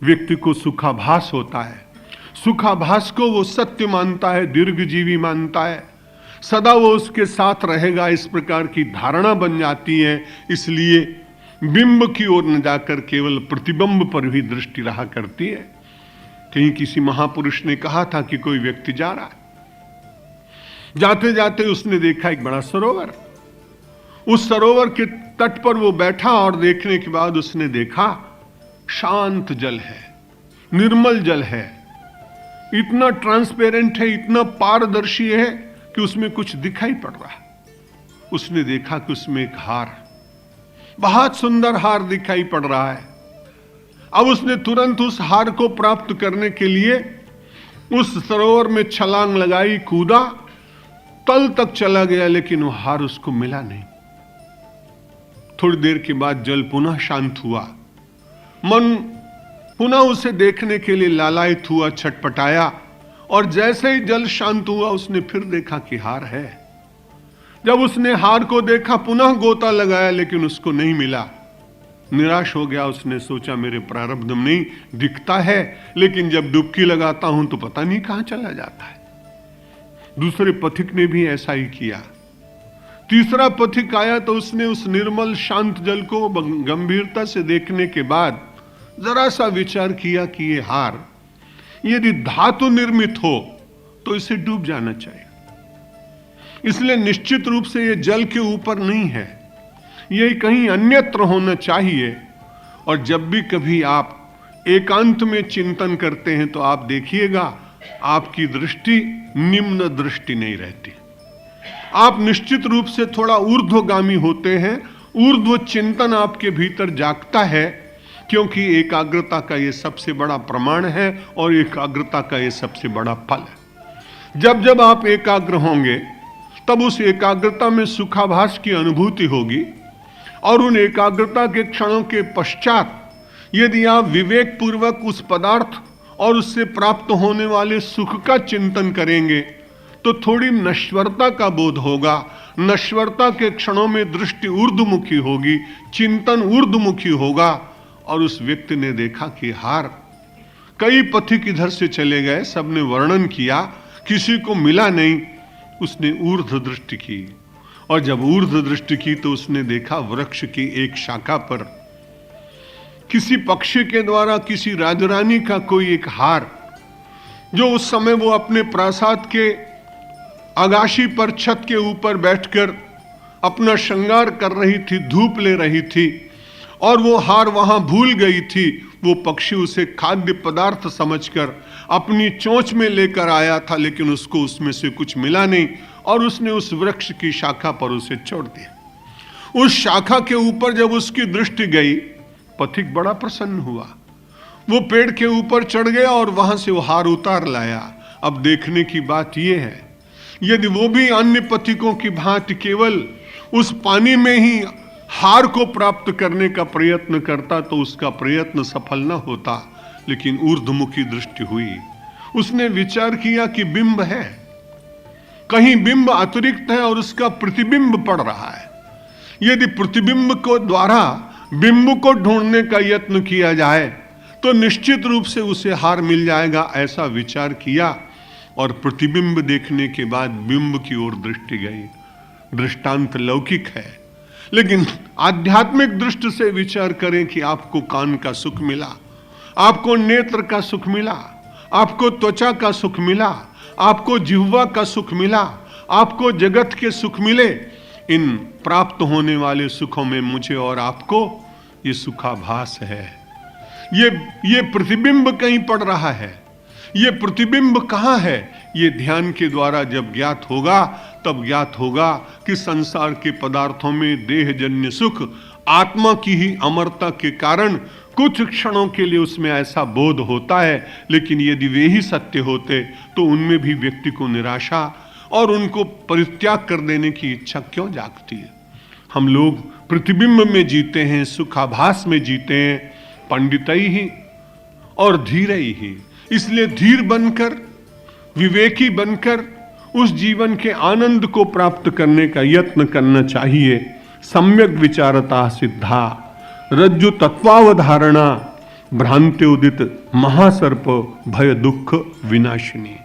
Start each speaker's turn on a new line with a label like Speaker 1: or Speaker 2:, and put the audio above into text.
Speaker 1: व्यक्ति को सुखाभास होता है। सुखाभास को वो सत्य मानता है, दीर्घजीवी मानता है, सदा वो उसके साथ रहेगा, इस प्रकार की धारणा बन जाती है। इसलिए बिंब की ओर न जाकर केवल प्रतिबिंब पर भी दृष्टि रहा करती है। कहीं किसी महापुरुष ने कहा था कि कोई व्यक्ति जा रहा है, जाते जाते उसने देखा एक बड़ा सरोवर। उस सरोवर के तट पर वो बैठा और देखने के बाद उसने देखा शांत जल है, निर्मल जल है, इतना ट्रांसपेरेंट है, इतना पारदर्शी है कि उसमें कुछ दिखाई पड़ रहा है। उसने देखा कि उसमें एक हार, बहुत सुंदर हार दिखाई पड़ रहा है। अब उसने तुरंत उस हार को प्राप्त करने के लिए उस सरोवर में छलांग लगाई, कूदा, तल तक चला गया, लेकिन वो हार उसको मिला नहीं। थोड़ी देर के बाद जल पुनः शांत हुआ, मन पुनः उसे देखने के लिए लालायित हुआ, छटपटाया, और जैसे ही जल शांत हुआ उसने फिर देखा कि हार है। जब उसने हार को देखा, पुनः गोता लगाया, लेकिन उसको नहीं मिला। निराश हो गया। उसने सोचा मेरे प्रारब्ध में नहीं, दिखता है, लेकिन जब डुबकी लगाता हूं तो पता नहीं कहां चला जाता है। दूसरे पथिक ने भी ऐसा ही किया। तीसरा पथिक आया तो उसने उस निर्मल शांत जल को गंभीरता से देखने के बाद जरा सा विचार किया कि ये हार यदि धातु निर्मित हो तो इसे डूब जाना चाहिए, इसलिए निश्चित रूप से ये जल के ऊपर नहीं है, ये कहीं अन्यत्र होना चाहिए। और जब भी कभी आप एकांत में चिंतन करते हैं तो आप देखिएगा आपकी दृष्टि निम्न दृष्टि नहीं रहती, आप निश्चित रूप से थोड़ा ऊर्ध्वगामी होते हैं। ऊर्ध्व चिंतन आपके भीतर जागता है, क्योंकि एकाग्रता का ये सबसे बड़ा प्रमाण है और एकाग्रता का ये सबसे बड़ा फल है। जब जब आप एकाग्र होंगे तब उस एकाग्रता में सुखाभास की अनुभूति होगी, और उन एकाग्रता के क्षणों के पश्चात यदि आप विवेक पूर्वक उस पदार्थ और उससे प्राप्त होने वाले सुख का चिंतन करेंगे तो थोड़ी नश्वरता का बोध होगा। नश्वरता के क्षणों में दृष्टि ऊर्ध्वमुखी होगी, चिंतन ऊर्ध्वमुखी होगा। और उस व्यक्ति ने देखा कि हार, कई पथिक इधर से चले गए, सबने वर्णन किया, किसी को मिला नहीं। उसने ऊर्ध्व दृष्टि की, और जब ऊर्ध्व दृष्टि की तो उसने देखा वृक्ष की एक शाखा पर किसी पक्षी के द्वारा किसी राजरानी का कोई एक हार, जो उस समय वो अपने प्रासाद के आगाशी पर छत के ऊपर बैठकर अपना श्रृंगार कर रही थी, धूप ले रही थी, और वो हार वहां भूल गई थी। वो पक्षी उसे खाद्य पदार्थ समझकर अपनी चोंच में लेकर आया था, लेकिन उसको उसमें से कुछ मिला नहीं, और उसने उस वृक्ष की शाखा पर उसे छोड़ दिया। उस शाखा के ऊपर जब उसकी दृष्टि गई, पथिक बड़ा प्रसन्न हुआ। वो पेड़ के ऊपर चढ़ गया और वहां से वो हार उतार लाया। अब देखने की बात यह है, यदि वो भी अन्य पथिकों की भांति केवल उस पानी में ही हार को प्राप्त करने का प्रयत्न करता तो उसका प्रयत्न सफल न होता, लेकिन ऊर्ध्वमुखी दृष्टि हुई। उसने विचार किया कि बिंब है, कहीं बिंब अतिरिक्त है और उसका प्रतिबिंब पड़ रहा है। यदि प्रतिबिंब को द्वारा बिंब को ढूंढने का यत्न किया जाए तो निश्चित रूप से उसे हार मिल जाएगा, ऐसा विचार किया। और प्रतिबिंब देखने के बाद बिंब की ओर दृष्टि गई। दृष्टांत लौकिक है, लेकिन आध्यात्मिक दृष्टि से विचार करें कि आपको कान का सुख मिला, आपको नेत्र का सुख मिला, आपको त्वचा का सुख मिला, आपको जिह्वा का सुख मिला, आपको जगत के सुख मिले। इन प्राप्त होने वाले सुखों में मुझे और आपको ये सुखाभास है। ये प्रतिबिंब कहीं पड़ रहा है। ये प्रतिबिंब कहाँ है? ये ध्यान के द्वारा जब ज्ञात होगा तब ज्ञात होगा कि संसार के पदार्थों में देहजन्य सुख आत्मा की ही अमरता के कारण कुछ क्षणों के लिए उसमें ऐसा बोध होता है, लेकिन यदि वे ही सत्य होते तो उनमें भी व्यक्ति को निराशा और उनको परित्याग कर देने की इच्छा क्यों जागती है? हम लोग प्रतिबिंब में जीते हैं, सुखाभास में जीते हैं, पंडितई ही और धीरई ही। इसलिए धीर बनकर, विवेकी बनकर उस जीवन के आनंद को प्राप्त करने का यत्न करना चाहिए। सम्यक विचारता सिद्धा, रज्जु तत्वावधारणा, भ्रांति उदित महासर्प भय दुख विनाशिनी।